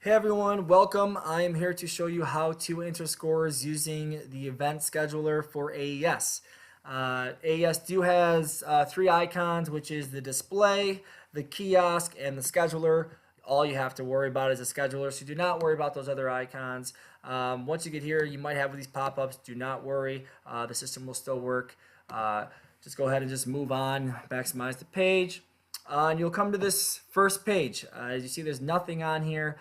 Hey everyone, welcome. I am here to show you how to enter scores using the event scheduler for AES. AES has three icons, which is the display, the kiosk, and the scheduler. All you have to worry about is the scheduler, so do not worry about those other icons. Once you get here, you might have these pop-ups. Do not worry, the system will still work. Just go ahead and just move on, maximize the page. And you'll come to this first page. As you see, there's nothing on here.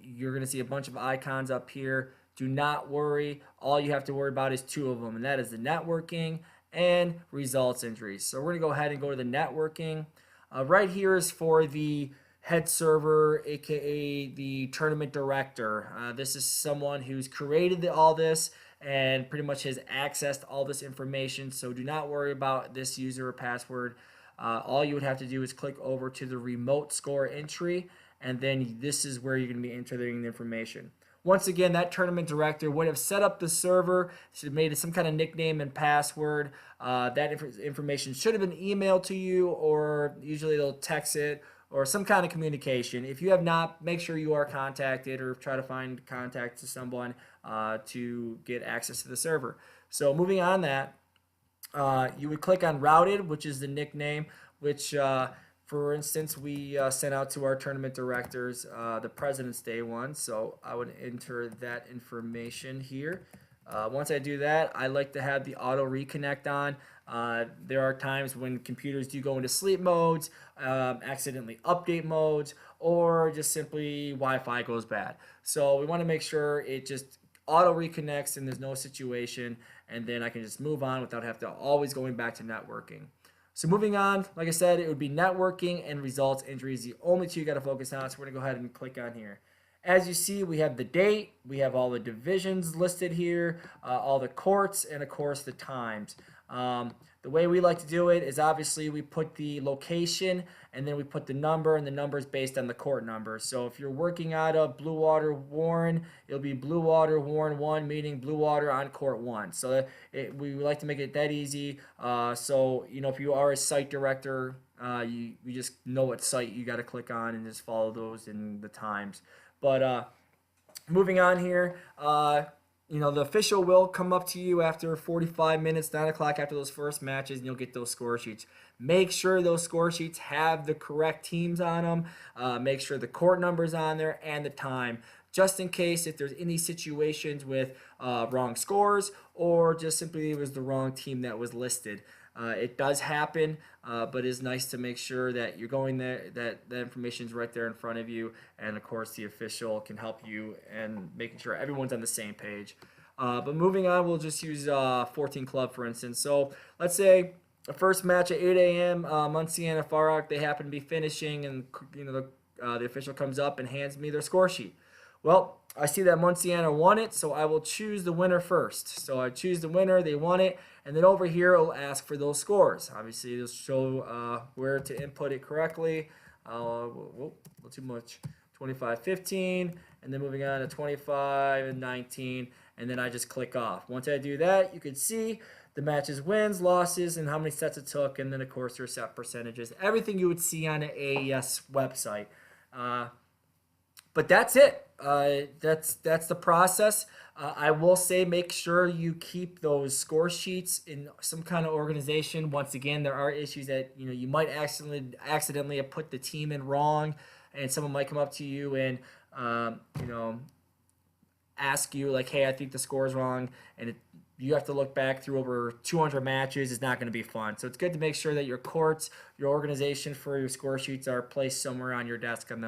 You're going to see a bunch of icons up here. Do not worry. All you have to worry about is two of them, and that is the networking and results entries. So we're going to go ahead and go to the networking. Right here is for the head server, aka the tournament director. This is someone who's created all this and pretty much has accessed all this information. So do not worry about this user or password. All you would have to do is click over to the remote score entry, and then this is where you're going to be entering the information. Once again, that tournament director would have set up the server, should have made some kind of nickname and password. That information should have been emailed to you, or usually they'll text it, or some kind of communication. If you have not, make sure you are contacted or try to find contact to someone to get access to the server. So moving on that, you would click on routed, which is the nickname, which for instance we sent out to our tournament directors the President's Day one. So I would enter that information here. Once I do that, I like to have the auto reconnect on. There are times when computers do go into sleep modes, accidentally update modes, or just simply Wi-Fi goes bad. So we want to make sure it just auto reconnects and there's no situation, and then I can just move on without having to always going back to networking. So moving on, like I said, it would be networking and results entries, the only two you got to focus on. So we're gonna go ahead and click on here. As you see, we have the date, we have all the divisions listed here, all the courts, and of course the times. The way we like to do it is obviously we put the location and then we put the number, and the number is based on the court number. So if you're working out of Blue Water Warren, it'll be Blue Water Warren 1, meaning Blue Water on court 1. So we like to make it that easy. So, you know, if you are a site director, you just know what site you got to click on and just follow those in the times. But moving on here, you know, the official will come up to you after 45 minutes, 9 o'clock after those first matches, and you'll get those score sheets. Make sure those score sheets have the correct teams on them. Make sure the court number's on there and the time, just in case if there's any situations with wrong scores or just simply it was the wrong team that was listed. It does happen, but it's nice to make sure that you're going there, that the information is right there in front of you, and of course the official can help you and making sure everyone's on the same page. But moving on, we'll just use 14 Club for instance. So let's say the first match at 8 a.m. Muncie and Far Rock, they happen to be finishing, and you know the official comes up and hands me their score sheet. Well, I see that Munciana won it, so I will choose the winner first. So I choose the winner, they won it, and then over here it'll ask for those scores. Obviously, it'll show where to input it correctly. Not too much. 25-15, and then moving on to 25 and 19, and then I just click off. Once I do that, you can see the matches wins, losses, and how many sets it took, and then of course your set percentages. Everything you would see on an AES website. But that's it. That's the process. I will say make sure you keep those score sheets in some kind of organization. Once again, there are issues that you might accidentally have put the team in wrong, and someone might come up to you and ask you like, "Hey, I think the score is wrong," and you have to look back through over 200 matches. It's not going to be fun. So it's good to make sure that your courts, your organization for your score sheets are placed somewhere on your desk on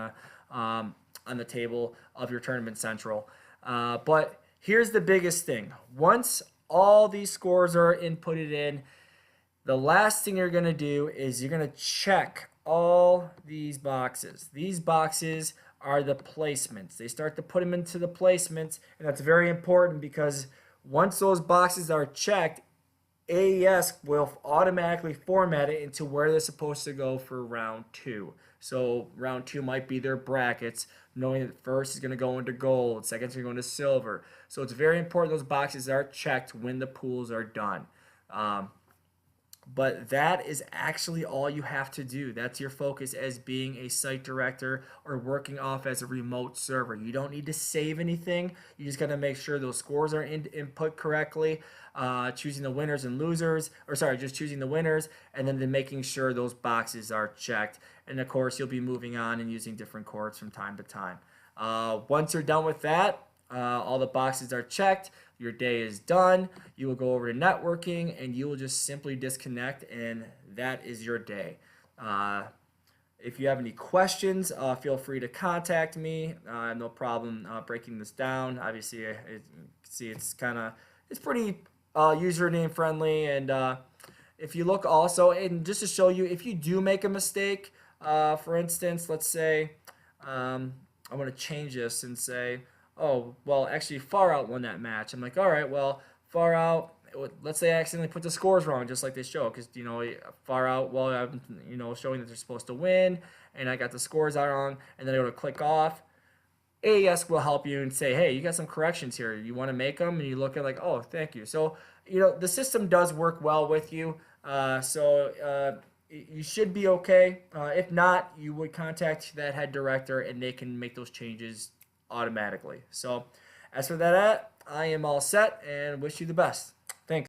the table of your tournament central. But here's the biggest thing. Once all these scores are inputted in, the last thing you're going to do is you're going to check all these boxes. These boxes are the placements. They start to put them into the placements, and that's very important because once those boxes are checked, AES will automatically format it into where they're supposed to go for round 2. So round 2 might be their brackets, knowing that first is going to go into gold, second is going to go into silver. So it's very important those boxes are checked when the pools are done. But that is actually all you have to do. That's your focus as being a site director or working off as a remote server. You don't need to save anything. You just got to make sure those scores are input correctly, choosing the winners and losers, or sorry, just choosing the winners, and then making sure those boxes are checked. And of course, you'll be moving on and using different courts from time to time. Once you're done with that, all the boxes are checked. Your day is done. You will go over to networking and you will just simply disconnect, and that is your day. If you have any questions, feel free to contact me. No problem breaking this down. Obviously, see it's pretty username friendly, and if you look also, and just to show you, if you do make a mistake, for instance, let's say I want to change this and say, oh, well, actually, Far Out won that match. I'm like, all right, well, Far Out, let's say I accidentally put the scores wrong, just like they show, because, Far Out, well, I'm, showing that they're supposed to win, and I got the scores out wrong, and then I go to click off. AES will help you and say, hey, you got some corrections here. You want to make them? And you look at like, oh, thank you. So, the system does work well with you. You should be okay. If not, you would contact that head director, and they can make those changes automatically. So as for that, I am all set and wish you the best.